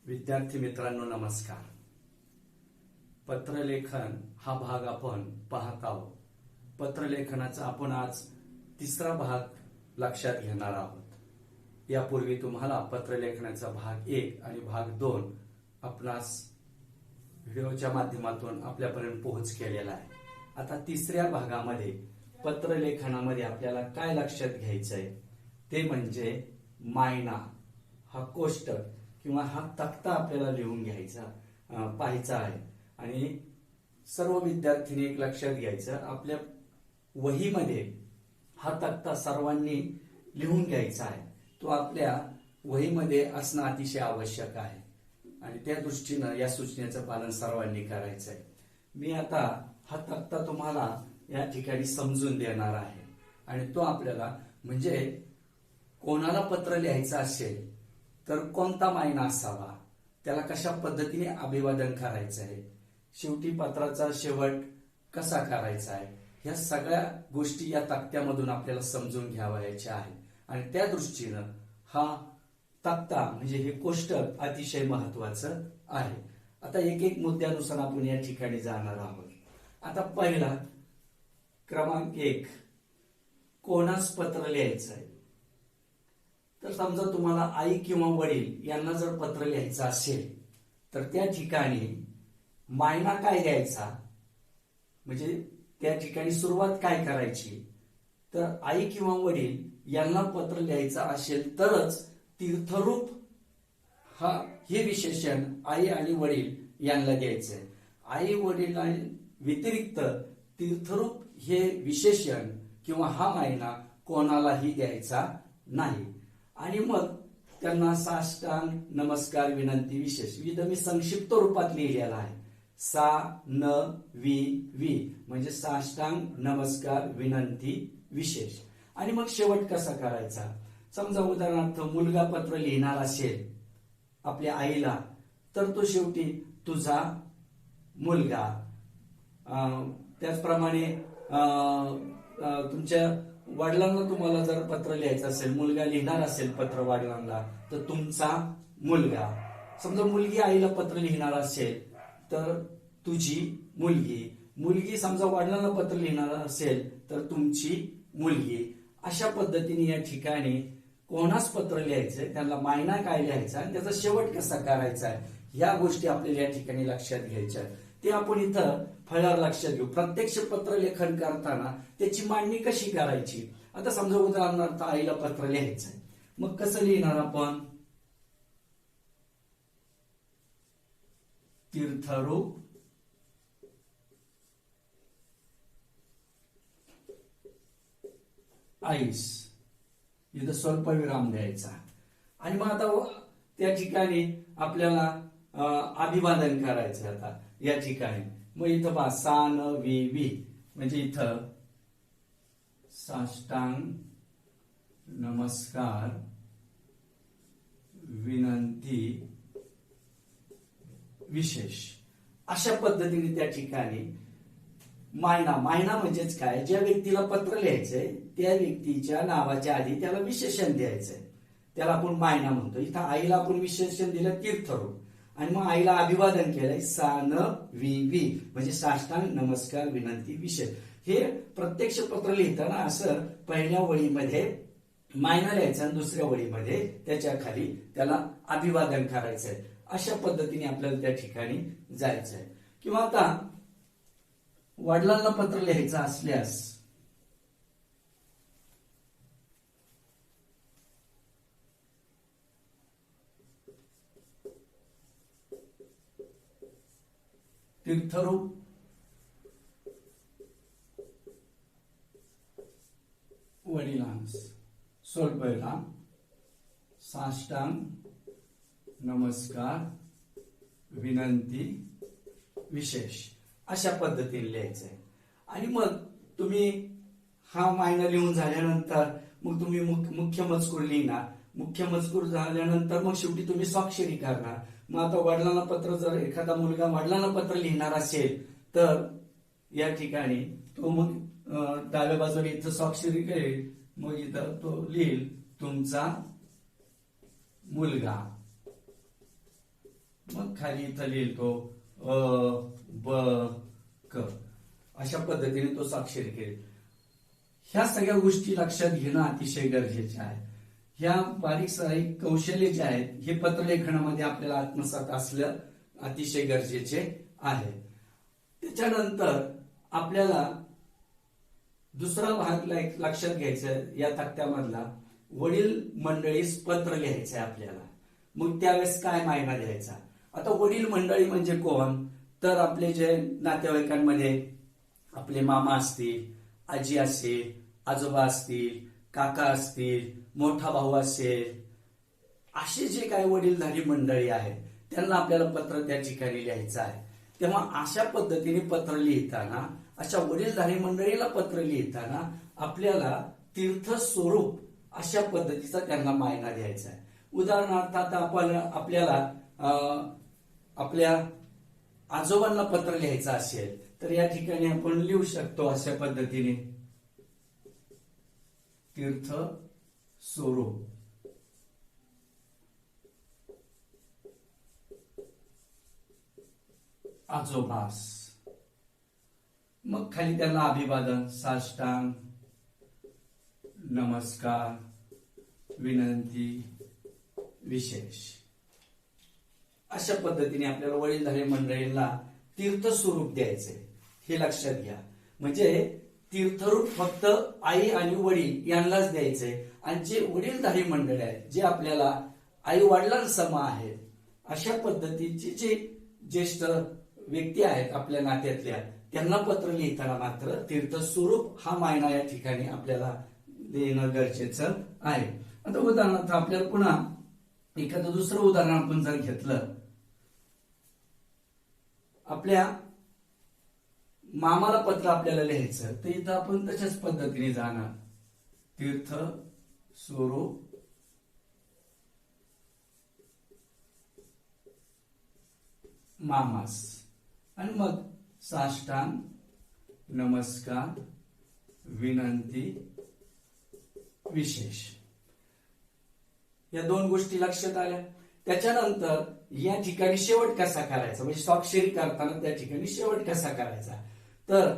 विद्यार्थी मित्रांनो नमस्कार. पत्रलेखन हा भाग आपण पाहत आहोत. पत्रलेखनाचा आपण आज तिसरा भाग लक्षात घेणार आहोत. यापूर्वी तुम्हाला पत्रलेखनाचा भाग 1 आणि भाग 2 आपणास व्हिडिओच्या माध्यमातून आपल्यापर्यंत पोहोच केलेला आहे. आता तिसऱ्या भागामध्ये पत्रलेखनामध्ये आपल्याला काय लक्षात घ्यायचंय ते म्हणजे मायना हा कोष्टक किंवा हा तक्ता आपल्याला लिहून घ्यायचा पाहायचा आहे. आणि सर्व विद्यार्थ्यांनी एक लक्षात घ्यायचं, आपल्या वहीमध्ये हा तक्ता सर्वांनी लिहून घ्यायचा आहे. तो आपल्या वहीमध्ये असणं अतिशय आवश्यक आहे आणि त्या दृष्टीनं या सूचनेचं पालन सर्वांनी करायचं आहे. मी आता हा तक्ता तुम्हाला या ठिकाणी समजून देणार आहे आणि तो आपल्याला म्हणजे कोणाला पत्र लिहायचं असेल तर कोणता मायना असावा, त्याला कशा पद्धतीने अभिवादन करायचं आहे, शेवटी पत्राचा शेवट कसा करायचा आहे, ह्या सगळ्या गोष्टी या तक्त्यामधून आपल्याला समजून घ्यावयाच्या आहे. आणि त्या दृष्टीनं हा तक्ता म्हणजे हे कोष्टक अतिशय महत्वाचं आहे. आता एक एक मुद्द्यानुसार आपण या ठिकाणी जाणार आहोत. आता पहिला क्रमांक 1, कोणास पत्र लिहायचं आहे. तर समजा तुम्हाला आई किंवा वडील यांना जर पत्र लिहायचं असेल तर त्या ठिकाणी मायना काय द्यायचा, म्हणजे त्या ठिकाणी सुरुवात काय करायची. तर आई किंवा वडील यांना पत्र लिहायचं असेल तरच तीर्थरूप हे विशेषण आई आणि वडील यांना द्यायचंय. आई वडील व्यतिरिक्त तीर्थरूप हे विशेषण किंवा हा मायना कोणालाही द्यायचा नाही. आणि मग त्यांना साष्टांग नमस्कार विनंती विशेष मी संक्षिप्त रूपात लिहिलेला आहे. सा-न-वी-वी म्हणजे साष्टांग नमस्कार विनंती विशेष. आणि मग शेवट कसा करायचा. समजा उदाहरणार्थ मुलगा पत्र लिहिणार असेल आपल्या आईला तर तो शेवटी तुझा मुलगा. त्याचप्रमाणे तुमच्या वडिलांना तुम्हाला जर पत्र लिहायचं असेल, मुलगा लिहिणार असेल पत्र वडिलांना तर तुमचा मुलगा. समजा मुलगी आईला पत्र लिहिणार असेल तर तुझी मुलगी. मुलगी समजा वडिलांना पत्र लिहिणार असेल तर तुमची मुलगी. अशा पद्धतीने या ठिकाणी कोणास पत्र लिहायचंय, त्यांना मायना काय लिहायचा आणि त्याचा शेवट कसा करायचा आहे, या गोष्टी आपल्याला या ठिकाणी लक्षात घ्यायच्या आहेत. ते आपण इथं फळ्यावर लक्षात घेऊ. प्रत्यक्ष पत्र लेखन करताना त्याची मांडणी कशी करायची. आता समजा उदाहरणार्थ आईला पत्र लिहायचंय, मग कसं लिहिणार आपण. तीर्थरूप आईस, इथं स्वल्प विराम द्यायचा. आणि मग आता त्या ठिकाणी आपल्याला अभिवादन करायचं. आता या ठिकाणी मग इथं पहा सा-न-वी-वी म्हणजे इथं साष्टांग नमस्कार विनंती विशेष. अशा पद्धतीने त्या ठिकाणी मायना म्हणजेच काय, ज्या व्यक्तीला पत्र लिहायचंय त्या व्यक्तीच्या नावाच्या आधी त्याला विशेषण द्यायचंय, त्याला आपण मायना म्हणतो. इथं आईला आपण विशेषण दिलं तीर्थरूप आणि मग आईला अभिवादन केलंय सा-न-वी-वी म्हणजे साष्टांग नमस्कार विनंती विशेष. हे प्रत्यक्ष पत्र लिहिताना असं पहिल्या वळीमध्ये मायना लिहायचा आणि दुसऱ्या वळीमध्ये त्याच्या खाली त्याला अभिवादन करायचंय. अशा पद्धतीने आपल्याला त्या ठिकाणी जायचंय. किंवा आता वडिलांना पत्र लिहायचं असल्यास तीर्थरूप वडिलांस स्वल्प विराम साष्टांग नमस्कार विनंती विशेष. अशा पद्धतीने लिहायचंय. आणि मग तुम्ही हा मायना लिहून झाल्यानंतर मग तुम्ही मुख्य मजकूर लिहिणार. मुख्य मजकूर झाल्यानंतर मग शेवटी तुम्ही स्वाक्षरी करणार. मग आता वडिलांना पत्र, जर एखादा मुलगा वडिलांना पत्र लिहिणार असेल तर या ठिकाणी तो मग डाव्या बाजूला इथं स्वाक्षरी करेल. मग इथं तो लिहिल तुमचा मुलगा. मग खाली इथं लिहितो अ ब क, अशा पद्धतीने तो स्वाक्षरी करेल. ह्या सगळ्या गोष्टी लक्षात घेणं अतिशय गरजेचे आहे. ह्या बारीक सारीक कौशल्य जे आहेत हे पत्रलेखनामध्ये आपल्याला आत्मसात असलं अतिशय गरजेचे आहे. त्याच्यानंतर आपल्याला दुसरा भाग लक्षात घ्यायचा या तक्त्यामधला, वडील मंडळीस पत्र लिहायचंय आपल्याला. मग त्यावेळेस काय मायना द्यायचा. आता वडील मंडळी म्हणजे कोण, तर आपले जे नातेवाईकांमध्ये आपले मामा असतील, आजी असेल, आजोबा असतील, काका असतील, मोठा भाऊ असेल, असे जे काही वडीलधारी मंडळी आहेत त्यांना आपल्याला पत्र त्या ठिकाणी लिहायचं आहे. तेव्हा अशा पद्धतीने पत्र लिहिताना, अशा वडीलधारी मंडळीला पत्र लिहिताना आपल्याला तीर्थ स्वरूप अशा पद्धतीचा त्यांना मायना द्यायचा आहे. उदाहरणार्थ आता आपल्याला आपल्या आजोबांना पत्र लिहायचं असेल तर या ठिकाणी आपण लिहू शकतो अशा पद्धतीने तीर्थ स्वरूप. आजोबास. मग खाली त्यांना अभिवादन, साष्टांग नमस्कार, विनंती, विशेष, अशा पद्धतीने आपल्याला वडीलधारी मंडळींना तीर्थ स्वरूप द्यायचंय. हे लक्षात घ्या. म्हणजे तीर्थरूप फक्त आई आणि वडील यांनाच द्यायचंय. आणि जे वडीलधारी मंडळी आहेत, जे आपल्याला आई वडिलांसम आहेत, अशा पद्धतीचे जे ज्येष्ठ व्यक्ती आहेत आपल्या नात्यातल्या, त्यांना पत्र लिहिताना मात्र तीर्थस्वरूप हा मायना या ठिकाणी आपल्याला देणं गरजेचं आहे. आता उदाहरणार्थ आपल्याला पुन्हा एखादं दुसरं उदाहरण आपण जर घेतलं, आपल्या मामाला पत्र आपल्याला लिहायचं, तर इथं आपण तशाच पद्धतीने जाणार. तीर्थ स्वरूप मामास, आणि मग साष्टांग नमस्कार, विनंती, विशेष. या दोन गोष्टी लक्षात आल्या. त्याच्यानंतर या ठिकाणी शेवट कसा करायचा, म्हणजे स्वाक्षरी करताना त्या ठिकाणी शेवट कसा करायचा. तर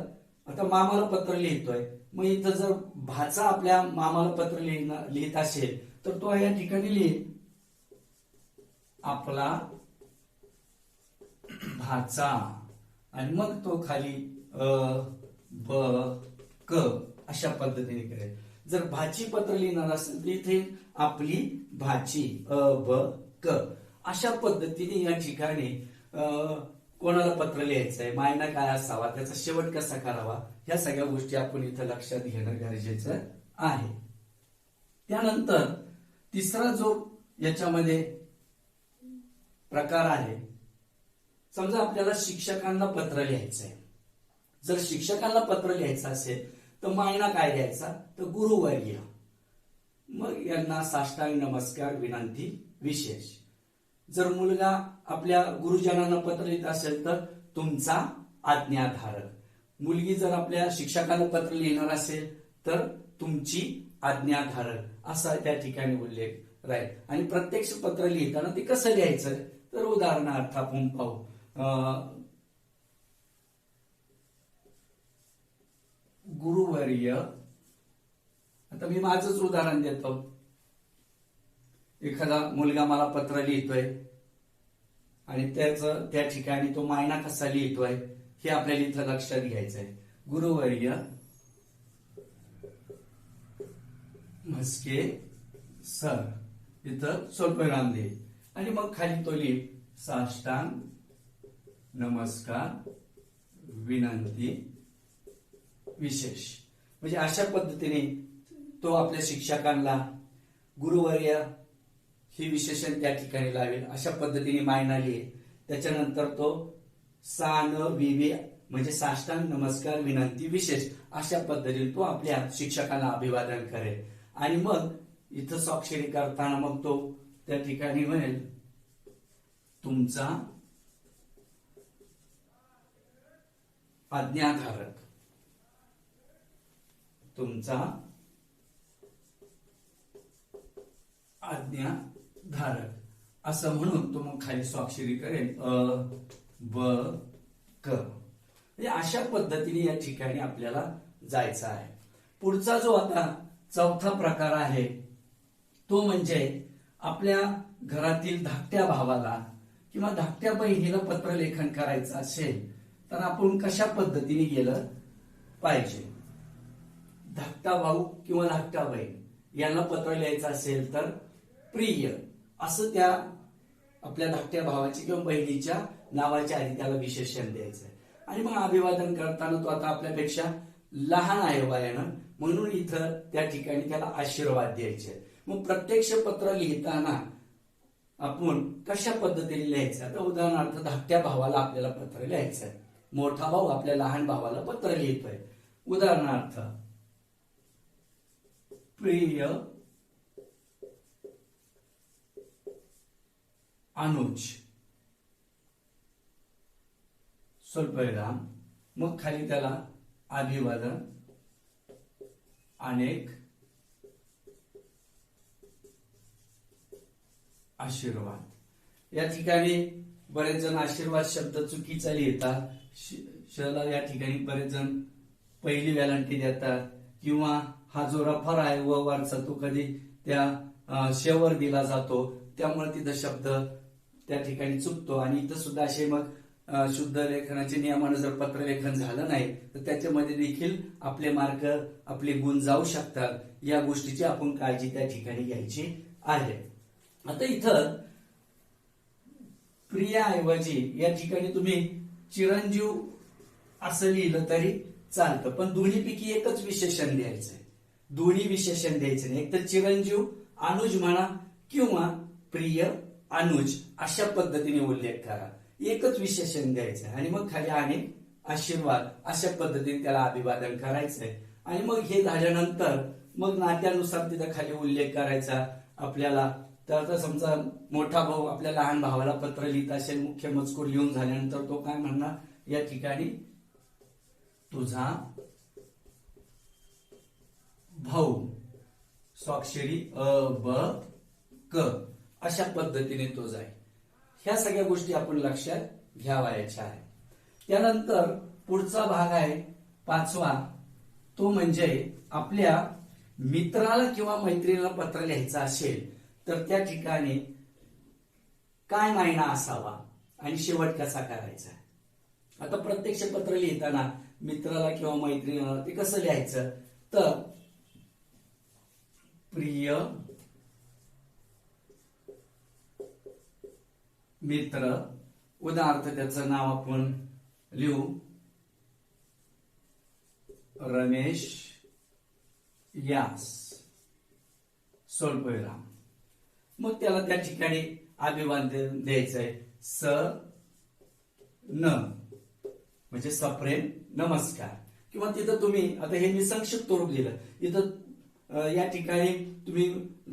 आता मामाला पत्र लिहितोय, मग इथं जर भाचा आपल्या मामाला पत्र लिहित असेल तर तो या ठिकाणी लिहिल आपला भाचा, आणि मग तो खाली ब क अशा पद्धतीने करेल. जर भाची पत्र लिहिणार असेल तर इथे आपली भाची ब क, अशा पद्धतीने या ठिकाणी कोणाला पत्र लिहायचंय, मायना काय असावा, त्याचा शेवट कसा करावा, ह्या सगळ्या गोष्टी आपण इथं लक्षात घेणं गरजेचं आहे. त्यानंतर तिसरा जो याच्यामध्ये प्रकार आहे, समजा आपल्याला शिक्षकांना पत्र लिहायचंय. जर शिक्षकांना पत्र लिहायचं असेल तर मायना काय द्यायचा, तर गुरुवर्य. मग यांना साष्टांग नमस्कार, विनंती, विशेष. जर मुलगा आपल्या गुरुजनांना पत्र लिहित असेल तर तुमचा आज्ञाधारक. मुलगी जर आपल्या शिक्षकांना पत्र लिहिणार असेल तर तुमची आज्ञाधारक, असा त्या ठिकाणी उल्लेख राहील. आणि प्रत्यक्ष पत्र लिहिताना ते कसं लिहायचं, तर उदाहरणार्थ आपण पाहू. गुरुवर्य. आता मी माझंच उदाहरण देतो. एखादा मुलगा मला पत्र लिहितोय आणि त्या ठिकाणी तो मायना कसा लिहितोय हे आपल्याला इथं लक्षात घ्यायचंय. गुरुवर्य म्हस्के सर, इथं स्वल्पविराम देईल, आणि मग खाली तो लिहिल साष्टांग नमस्कार, विनंती, विशेष. म्हणजे अशा पद्धतीने तो आपल्या शिक्षकांना गुरुवर्य ही विशेषण त्या ठिकाणी लावेल, अशा पद्धतीने मायना लिहिल. त्याच्यानंतर तो सान विवे म्हणजे साष्टांग नमस्कार, विनंती, विशेष, अशा पद्धतीने तो आपल्या शिक्षकांना अभिवादन करेल. आणि मग इथं स्वाक्षरी करताना मग तो त्या ठिकाणी म्हणेल तुमचा आज्ञाधारक, तुमचा आज्ञाधारक, असं म्हणून तो मग खाली स्वाक्षरी करेल ब क. म्हणजे अशा पद्धतीने या ठिकाणी आपल्याला जायचं आहे. पुढचा जो आता चौथा प्रकार आहे तो म्हणजे आपल्या घरातील धाकट्या भावाला किंवा धाकट्या बहिणीला पत्रलेखन करायचं असेल तर आपण कशा पद्धतीने गेलं पाहिजे. धाकटा भाऊ किंवा धाकटा बहीण यांना पत्र लिहायचं असेल तर प्रिय असं त्या आपल्या धाकट्या भावाची किंवा बहिणीच्या नावाच्या आधी त्याला विशेषण द्यायचं आहे. आणि मग अभिवादन करताना तो आता आपल्यापेक्षा लहान आहे वयानं म्हणून इथं त्या ठिकाणी त्याला आशीर्वाद द्यायचे. मग प्रत्यक्ष पत्र लिहिताना आपण कशा पद्धतीने लिहायचं. आता उदाहरणार्थ धाकट्या भावाला आपल्याला पत्र लिहायचं आहे. मोठा भाऊ आपल्या लहान भावाला पत्र लिहितोय. उदाहरणार्थ प्रिय अनुज स्वल्पविराम मग खाली त्याला अभिवादन अनेक आशीर्वाद. या ठिकाणी बरेच जण आशीर्वाद शब्द चुकीचा लिहितात. शला या ठिकाणी बरेच जण पहिली वेलांटी देतात किंवा हा जो रफर आहे व वरचा तो कधी त्या शेवर दिला जातो त्यामुळे तिथं शब्द त्या ठिकाणी चुकतो. आणि इथं सुद्धा असे मग शुद्ध लेखनाच्या नियमानं जर पत्रलेखन झालं नाही तर त्याच्यामध्ये देखील आपले मार्क आपले गुण जाऊ शकतात. या गोष्टीची आपण काळजी त्या ठिकाणी घ्यायची आहे. आता इथं प्रियाऐवजी या ठिकाणी तुम्ही चिरंजीव असं लिहिलं तरी चालतं पण दोन्हीपैकी एकच विशेषण द्यायचंय. दोन्ही विशेषण द्यायचं नाही. एक तर चिरंजीव अनुज म्हणा किंवा प्रिय अनुज अशा पद्धतीने उल्लेख करा. एकच विशेषण द्यायचं आणि मग खाली अनेक आशीर्वाद अशा पद्धतीने त्याला अभिवादन करायचंय. आणि मग हे झाल्यानंतर मग नात्यानुसार तिथं खाली उल्लेख करायचा आपल्याला. तर आता समजा मोठा भाऊ आपल्या लहान भावाला पत्र लिहित असेल मुख्य मजकूर लिहून झाल्यानंतर तो काय म्हणणार या ठिकाणी तुझा भाऊ स्वाक्षरी ब क अशा पद्धतीने तो जाईल. ह्या सगळ्या गोष्टी आपण लक्षात घ्यावायच्या आहेत. त्यानंतर पुढचा भाग आहे पाचवा तो म्हणजे आपल्या मित्राला किंवा मैत्रिणीला पत्र लिहायचं असेल तर त्या ठिकाणी काय मायना असावा आणि शेवट कसा करायचा. आता प्रत्यक्ष पत्र लिहिताना मित्राला किंवा मैत्रिणीला ते कसं लिहायचं तर प्रिय मित्र उदाहरणार्थ त्याचं नाव आपण लिहू रमेश यास स्वल्पविराम. मग त्याला त्या ठिकाणी अभिवादन द्यायचंय स न म्हणजे सप्रेम नमस्कार. किंवा तिथं तुम्ही आता हे मी संक्षिप्त रूप लिहिलं इथं या ठिकाणी तुम्ही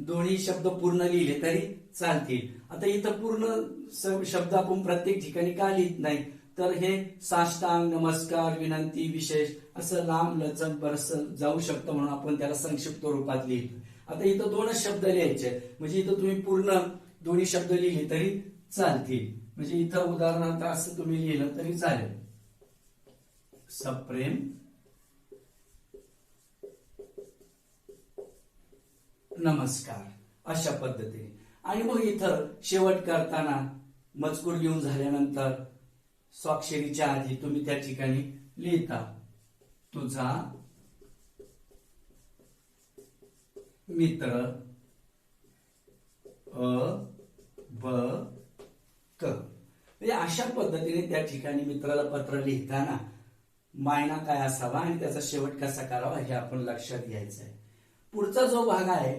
दोन्ही शब्द पूर्ण लिहिले तरी चालतील. आता इथं पूर्ण शब्द आपण प्रत्येक ठिकाणी का लिहित नाही तर हे साष्टांग नमस्कार विनंती विशेष असं लांब लचक बरस जाऊ शकतं म्हणून आपण त्याला संक्षिप्त रूपात लिहितो. आता इथं दोनच शब्द लिहायचे म्हणजे इथं तुम्ही पूर्ण दोन्ही शब्द लिहिले तरी चालतील. म्हणजे इथं उदाहरणार्थ असं तुम्ही लिहिलं तरी चालेल सप्रेम नमस्कार अशा पद्धतीने. आणि मग इथं शेवट करताना मजकूर लिहून झाल्यानंतर स्वाक्षरीच्या आधी तुम्ही त्या ठिकाणी लिहिता तुझा मित्र ब क. म्हणजे अशा पद्धतीने त्या ठिकाणी मित्राला पत्र लिहिताना मायना काय असावा आणि त्याचा शेवट कसा करावा हे आपण लक्षात घ्यायचं आहे. पुढचा जो भाग आहे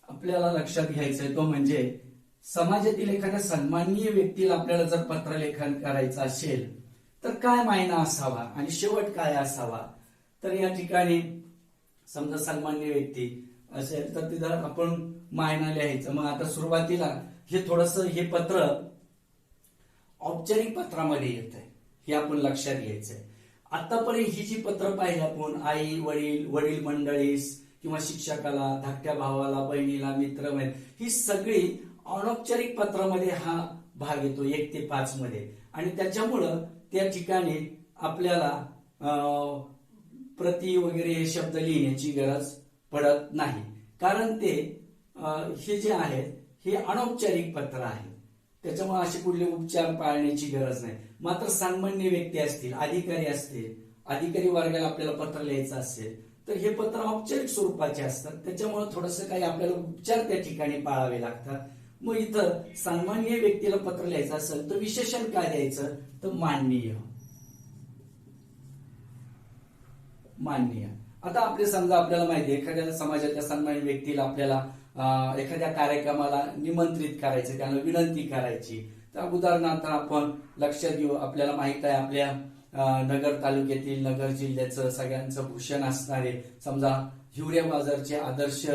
आपल्याला लक्षात घ्यायचा आहे तो म्हणजे समाजातील एखाद्या सन्माननीय व्यक्तीला आपल्याला जर पत्रलेखन करायचं असेल तर काय मायना असावा आणि शेवट काय असावा. तर या ठिकाणी समजा सन्माननीय व्यक्ती असेल तर तिथं आपण मायना लिहायचं. मग आता सुरुवातीला हे थोडस हे पत्र औपचारिक पत्रामध्ये येत आहे हे आपण लक्षात घ्यायचंय. आतापर्यंत ही जी पत्र पाहिली आपण आई वडील वडील मंडळीस किंवा शिक्षकाला धाकट्या भावाला बहिणीला मित्र ही सगळी अनौपचारिक पत्रामध्ये हा भाग येतो 1 ते 5 मध्ये, आणि त्याच्यामुळं त्या ठिकाणी आपल्याला प्रति वगैरे हे शब्द लिहिण्याची गरज पडत नाही, कारण ते हे जे आहे हे अनौपचारिक पत्र आहे, त्याच्यामुळे असे कुठले उपचार पाळण्याची गरज नाही. मात्र सन्मान्य व्यक्ती असतील, अधिकारी असतील, अधिकारी वर्गाला आपल्याला पत्र लिहायचं असेल तर हे पत्र औपचारिक स्वरूपाचे असतात, त्याच्यामुळे थोडंसं काही आपल्याला उपचार त्या ठिकाणी पाळावे लागतात. मग इथं सन्माननीय व्यक्तीला पत्र लिहायचं असेल तर विशेषण काय द्यायचं, तर माननीय. माननीय. आता आपले समजा आपल्याला माहिती आहे एखाद्या समाजाच्या सन्माननीय व्यक्तीला आपल्याला एखाद्या कार्यक्रमाला निमंत्रित करायचं, त्यांना विनंती करायची, तर उदाहरणार्थ आपण लक्षात घेऊ. आपल्याला माहित आहे आपल्या नगर तालुक्यातील, नगर जिल्ह्याचं सगळ्यांचं भूषण असणारे समजा हिवरे बाजारचे आदर्श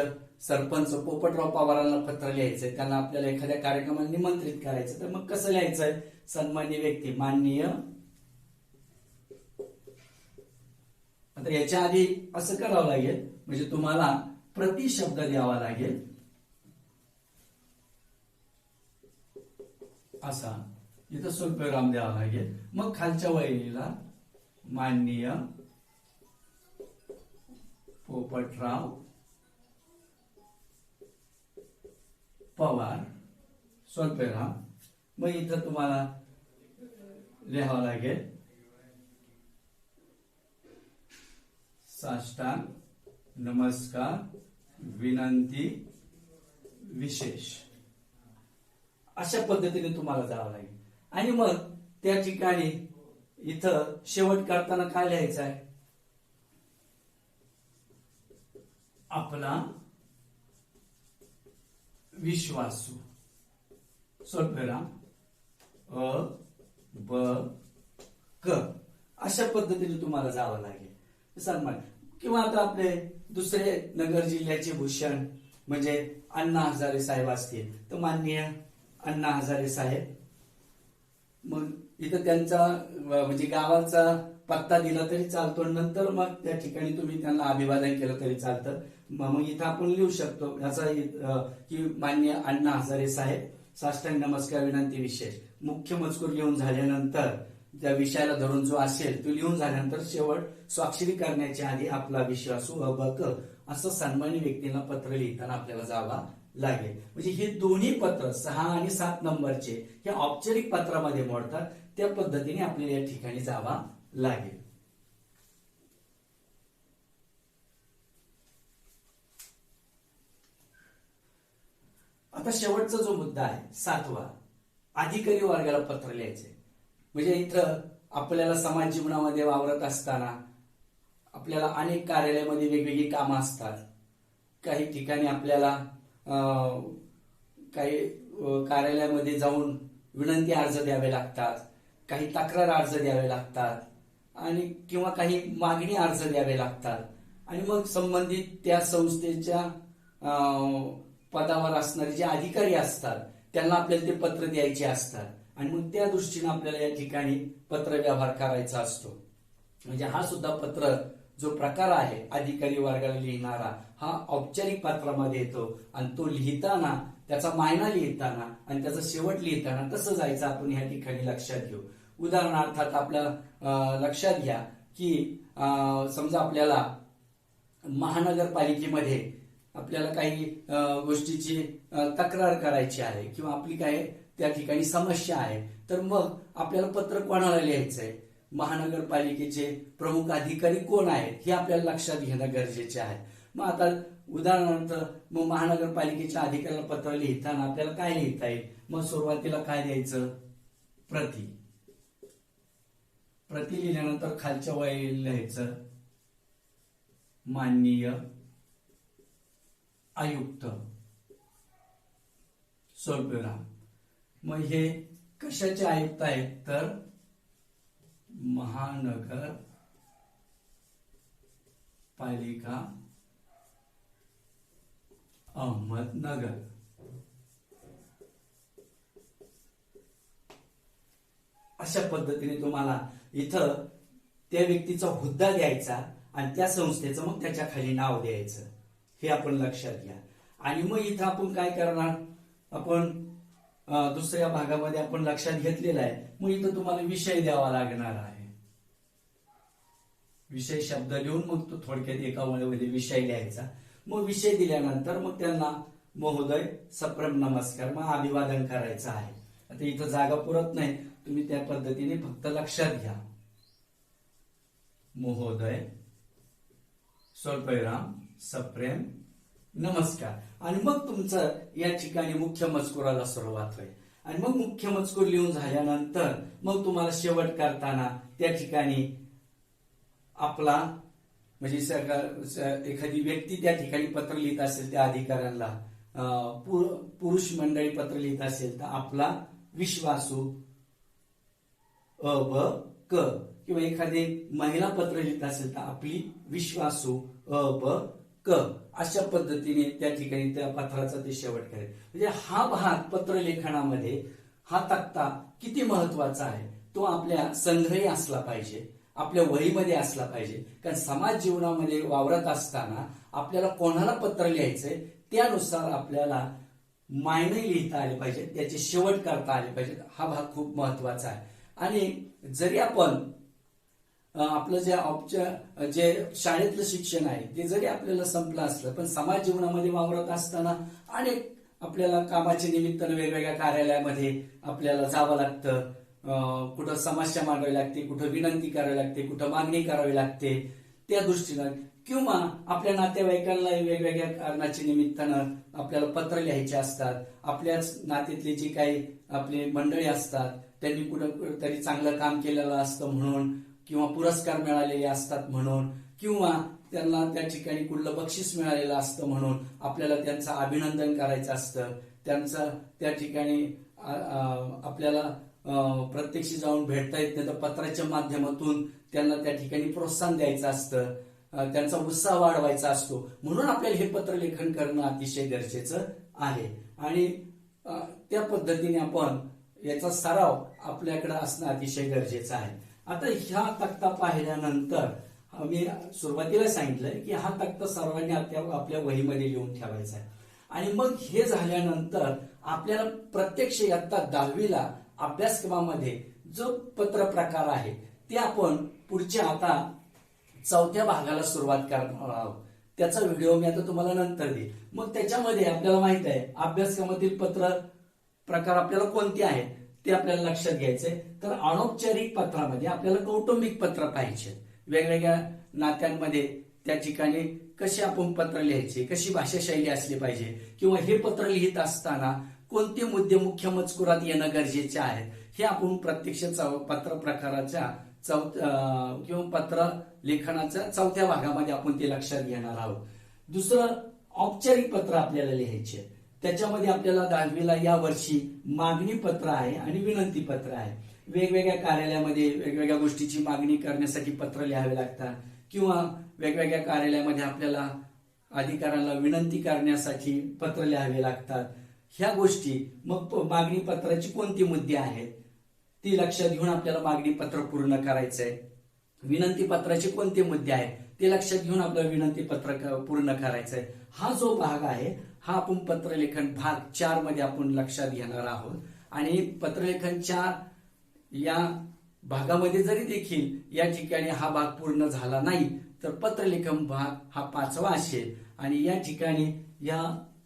सरपंच पोपटराव पवारांना पत्र लिहायचंय, त्यांना आपल्याला एखाद्या कार्यक्रमाला निमंत्रित करायचं, तर मग कसं लिहायचंय, सन्माननीय व्यक्ती माननीय. आता याच्या आधी असं करावं लागेल, म्हणजे तुम्हाला प्रति शब्द द्यावा लागेल असा, इथं स्वल्पविराम द्यावा लागेल. मग खालच्या वहिनीला माननीय पोपटराव पवार स्वल्पविराम. मग इथं तुम्हाला लिहावं लागेल साष्टांग नमस्कार विनंती विशेष. अशा पद्धतीने तुम्हाला जावं लागेल. आणि मग त्या ठिकाणी इथं शेवट करताना काय लिहायचं आहे, आपला विश्वासू स्वल्पविराम अ ब क. अशा पद्धतीने तुम्हाला जावं लागेल. सन्मान. किंवा आता आपले दुसरे नगर जिल्ह्याचे भूषण म्हणजे अण्णा हजारे साहेब असतील तर माननीय अण्णा हजारे साहेब. मग इथं त्यांचा म्हणजे गावाचा पत्ता दिला तरी चालतो, नंतर मग त्या ठिकाणी तुम्ही त्यांना अभिवादन केलं तरी चालतं. मग इथं आपण लिहू शकतो याचा की माननीय अण्णा हजारे साहेब साष्टांग नमस्कार विनंती विशेष. मुख्य मजकूर लिहून झाल्यानंतर त्या विषयाला धरून जो असेल तो लिहून झाल्यानंतर शेवट स्वाक्षरी करण्याच्या आधी आपला विश्वासू अबक असं सन्माननीय व्यक्तीला पत्र लिहिताना आपल्याला जावा लागेल. म्हणजे हे दोन्ही पत्र 6 आणि 7 नंबरचे हे औपचारिक पत्रामध्ये मोडतात, त्या पद्धतीने आपल्याला या ठिकाणी जावा लागेल. आता शेवटचा जो मुद्दा आहे 7वा, अधिकारी वर्गाला पत्र लिहायचे. म्हणजे इथं आपल्याला समाज जीवनामध्ये वावरत असताना आपल्याला अनेक कार्यालयामध्ये वेगवेगळी कामं असतात. काही ठिकाणी आपल्याला काही कार्यालयामध्ये जाऊन विनंती अर्ज द्यावे लागतात, काही तक्रार अर्ज द्यावे लागतात, आणि किंवा काही मागणी अर्ज द्यावे लागतात. आणि मग संबंधित त्या संस्थेच्या पदावर असणारे जे अधिकारी असतात त्यांना आपल्याला ते पत्र द्यायचे असतात, आणि मग त्या दृष्टीने आपल्याला या ठिकाणी पत्र व्यवहार करायचा असतो. म्हणजे हा सुद्धा पत्र जो प्रकार आहे अधिकारी वर्गाला लिहिणारा हा औपचारिक पत्रामध्ये येतो, आणि तो लिहिताना त्याचा मायना लिहिताना आणि त्याचा शेवट लिहिताना कसं जायचं आपण या ठिकाणी लक्षात घेऊ. उदाहरणार्थ आपल्या लक्षात घ्या की समजा आपल्याला महानगरपालिकेमध्ये आपल्याला काही गोष्टीची तक्रार करायची आहे किंवा आपली काय त्या ठिकाणी समस्या आहे, तर मग आपल्याला पत्र कोणाला लिहायचंय, महानगरपालिकेचे प्रमुख अधिकारी कोण आहेत हे आपल्याला लक्षात घेणं गरजेचे आहे. मग आता उदाहरणार्थ मग महानगरपालिकेच्या अधिकाऱ्याला पत्र लिहिताना आपल्याला काय लिहिता येईल, मग सुरुवातीला काय द्यायचं, प्रति. प्रति लिहिल्यानंतर खालच्या वही लिहायचं माननीय आयुक्त स्वल्पविराम. मग हे कशाचे आयुक्त आहेत, तर महानगर पालिका अहमदनगर. अशा पद्धतीने तुम्हाला इथं त्या व्यक्तीचा हुद्दा द्यायचा आणि त्या संस्थेचं मग त्याच्या खाली नाव द्यायचं, हे आपण लक्षात घ्या. आणि मग इथं आपण काय करणार, आपण दुसऱ्या भागामध्ये आपण लक्षात घेतलेला आहे. मग इथं तुम्हाला विषय द्यावा लागणार आहे. विषय शब्द लिहून मग तो थोडक्यात एका ओळीमध्ये विषय लिहायचा. मग विषय दिल्यानंतर मग त्यांना महोदय सप्रेम नमस्कार मग अभिवादन करायचं आहे. आता इथं जागा पुरत नाही, तुम्ही त्या पद्धतीने फक्त लक्षात घ्या. महोदय स्वल्पविराम सप्रेम नमस्कार. आणि मग तुमचं या ठिकाणी मुख्य मजकुराला सुरुवात होईल. आणि मग मुख्य मजकूर लिहून झाल्यानंतर मग तुम्हाला शेवट करताना त्या ठिकाणी आपला म्हणजे एखादी व्यक्ती त्या ठिकाणी पत्र लिहित असेल त्या अधिकाऱ्यांना, पुरुष मंडळी पत्र लिहित असेल तर आपला विश्वासू अ ब क, किंवा एखादी महिला पत्र लिहित असेल तर आपली विश्वासू अ ब क, अशा पद्धतीने त्या ठिकाणी त्या पत्राचा ते शेवट करेल. म्हणजे हा भाग पत्रलेखनामध्ये हा तक्ता किती महत्वाचा आहे तो आपल्या संग्रही असला पाहिजे, आपल्या वहीमध्ये असला पाहिजे. कारण समाज जीवनामध्ये वावरत असताना आपल्याला कोणाला पत्र लिहायचंय त्यानुसार आपल्याला मायने लिहिता आले पाहिजे, त्याचे शेवट करता आले पाहिजे. हा भाग खूप महत्वाचा आहे. आणि जरी आपण आपलं जे शाळेतलं शिक्षण आहे ते जरी आपल्याला संपलं असलं, पण समाज जीवनामध्ये वावरत असताना अनेक आपल्याला कामाच्या निमित्तानं वेगवेगळ्या कार्यालयामध्ये आपल्याला जावं लागतं. कुठं समस्या मांडावी लागते, कुठं विनंती करावी लागते, कुठं मागणी करावी लागते. त्या दृष्टीनं किंवा आपल्या नातेवाईकांना वेगवेगळ्या कारणाच्या निमित्तानं आपल्याला पत्र लिहायचे असतात. आपल्याच नात्यातली जी काही आपली मंडळी असतात त्यांनी कुठं तरी चांगलं काम केलेलं असतं म्हणून, किंवा पुरस्कार मिळालेले असतात म्हणून, किंवा त्यांना त्या ठिकाणी कुठलं बक्षीस मिळालेलं असतं म्हणून आपल्याला त्यांचं अभिनंदन करायचं असतं. त्यांचं त्या ठिकाणी आपल्याला प्रत्यक्ष जाऊन भेटता येत नाही तर पत्राच्या माध्यमातून त्यांना त्या ठिकाणी प्रोत्साहन द्यायचं असतं, त्यांचा उत्साह वाढवायचा असतो. म्हणून आपल्याला हे पत्रलेखन करणं अतिशय गरजेचं आहे. आणि त्या पद्धतीने आपण याचा सराव आपल्याकडे असणं अतिशय गरजेचं आहे. आता ह्या तक्ता पाहिल्यानंतर मी सुरुवातीला सांगितलंय की हा तक्ता सर्वांनी आपल्या वहीमध्ये लिहून ठेवायचा आहे. आणि मग हे झाल्यानंतर आपल्याला प्रत्यक्ष इयत्ता 10वीला अभ्यासक्रमामध्ये जो पत्र प्रकार आहे ते आपण पुढच्या आता 4थ्या भागाला सुरुवात करणार आहोत. त्याचा व्हिडिओ मी आता तुम्हाला नंतर देईन. मग त्याच्यामध्ये आपल्याला माहित आहे अभ्यासक्रमातील पत्र प्रकार आपल्याला कोणते आहेत ते आपल्याला लक्षात घ्यायचंय. तर अनौपचारिक पत्रामध्ये आपल्याला कौटुंबिक पत्र पाहिजे. वेगवेगळ्या नात्यांमध्ये त्या ठिकाणी कशी आपण पत्र लिहायचे, कशी भाषाशैली असली पाहिजे, किंवा हे पत्र लिहित असताना कोणते मुद्दे मुख्य मजकुरात येणं गरजेचे आहे हे आपण प्रत्यक्ष पत्र प्रकाराच्या किंवा पत्र लेखनाच्या 4थ्या भागामध्ये आपण ते लक्षात घेणार आहोत. दुसरं औपचारिक पत्र आपल्याला लिहायचे. त्याच्यामध्ये आपल्याला 10वीला या वर्षी मागणी पत्र आहे आणि विनंती पत्र आहे. वेगवेगळ्या कार्यालयामध्ये वेगवेगळ्या गोष्टीची मागणी करण्यासाठी पत्र लिहावे लागतात, किंवा वेगवेगळ्या कार्यालयामध्ये आपल्याला अधिकाऱ्यांना विनंती करण्यासाठी पत्र लिहावे लागतात. ह्या गोष्टी मग मागणी पत्राची कोणती मुद्दे आहेत ती लक्षात घेऊन आपल्याला मागणी पत्र पूर्ण करायचंय. विनंती पत्राचे कोणते मुद्दे आहेत ते लक्षात घेऊन आपल्याला विनंती पत्र पूर्ण करायचंय. हा जो भाग आहे हा आपण पत्रलेखन भाग 4 मध्ये आपण लक्षात घेणार आहोत. आणि पत्रलेखन 4 या भागामध्ये जरी देखील या ठिकाणी हा भाग पूर्ण झाला नाही तर पत्रलेखन भाग हा 5वा असेल. आणि या ठिकाणी या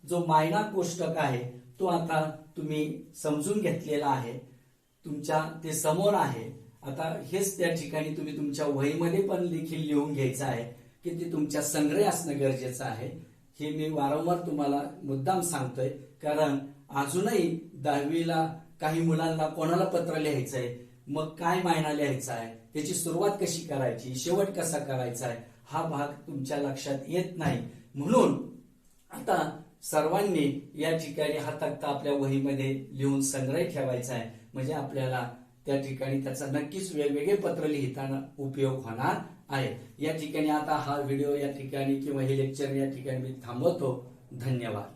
जो मायना कोष्टक आहे तो आता तुम्ही समजून घेतलेला आहे, तुमच्या ते समोर आहे. आता हेच त्या ठिकाणी तुम्ही तुमच्या वहीमध्ये पण देखील लिहून घ्यायचं आहे की ते तुमच्या संग्रही असणं गरजेचं आहे. हे मी वारंवार तुम्हाला मुद्दाम सांगतोय, कारण अजूनही 10वीला काही मुलांना कोणाला पत्र लिहायचंय, मग काय मायना लिहायचा आहे, त्याची सुरुवात कशी करायची, शेवट कसा करायचा आहे, हा भाग तुमच्या लक्षात येत नाही. म्हणून आता सर्वांनी या ठिकाणी हा तक्ता आपल्या वहीमध्ये लिहून संग्रह ठेवायचा आहे. म्हणजे आपल्याला त्या ठिकाणी त्याचा नक्कीच वेगवेगळे पत्र लिहिताना उपयोग होणार आहे. या ठिकाणी आता हा व्हिडिओ या ठिकाणी किंवा हे लेक्चर या ठिकाणी मी थांबवतो. धन्यवाद.